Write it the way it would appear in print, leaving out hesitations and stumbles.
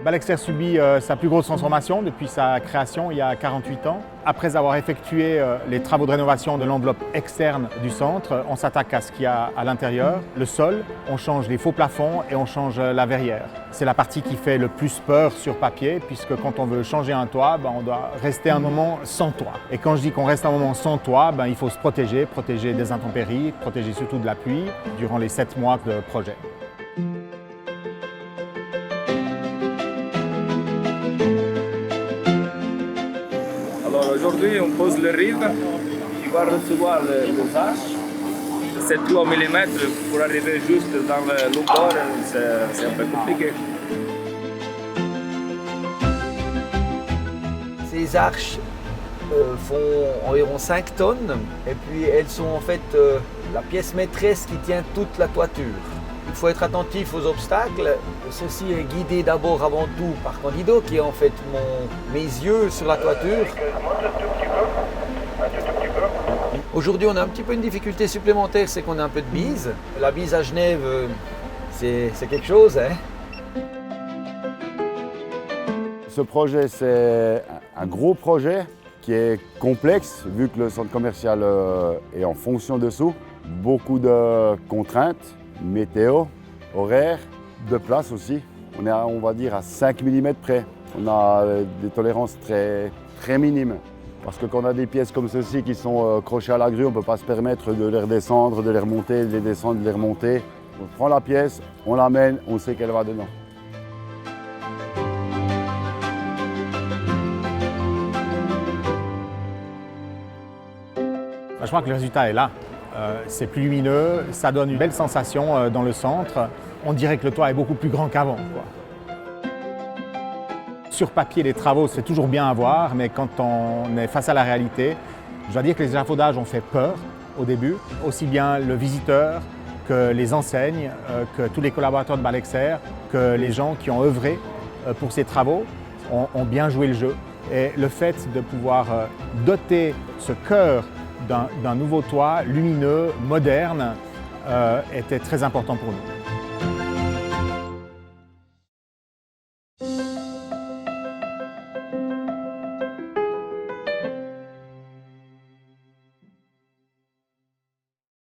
Balexer subit sa plus grosse transformation depuis sa création il y a 48 ans. Après avoir effectué les travaux de rénovation de l'enveloppe externe du centre, on s'attaque à ce qu'il y a à l'intérieur, le sol, on change les faux plafonds et on change la verrière. C'est la partie qui fait le plus peur sur papier, puisque quand on veut changer un toit, on doit rester un moment sans toit. Et quand je dis qu'on reste un moment sans toit, il faut se protéger des intempéries, protéger surtout de la pluie durant les 7 mois de projet. Alors aujourd'hui, on pose le rive qui va recevoir les arches. C'est 3 mm pour arriver juste dans le longueur, c'est un peu compliqué. Ces arches font environ 5 tonnes et puis elles sont en fait la pièce maîtresse qui tient toute la toiture. Il faut être attentif aux obstacles. Ceci est guidé d'abord avant tout par Candido qui est en fait mes yeux sur la toiture. Aujourd'hui on a un petit peu une difficulté supplémentaire, c'est qu'on a un peu de bise. La bise à Genève, c'est quelque chose, hein. Ce projet, c'est un gros projet qui est complexe, vu que le centre commercial est en fonction dessous. Beaucoup de contraintes, météo, horaire, de place aussi. On est, on va dire, à 5 mm près. On a des tolérances très minimes. Parce que quand on a des pièces comme ceci qui sont crochées à la grue, on ne peut pas se permettre de les redescendre, de les remonter, de les descendre, de les remonter. On prend la pièce, on l'amène, on sait qu'elle va dedans. Je crois que le résultat est là. C'est plus lumineux, ça donne une belle sensation dans le centre. On dirait que le toit est beaucoup plus grand qu'avant. Sur papier, les travaux, c'est toujours bien à voir, mais quand on est face à la réalité, je dois dire que les échafaudages ont fait peur au début. Aussi bien le visiteur que les enseignes, que tous les collaborateurs de Balexer, que les gens qui ont œuvré pour ces travaux ont bien joué le jeu. Et le fait de pouvoir doter ce cœur d'un nouveau toit lumineux, moderne, était très important pour nous.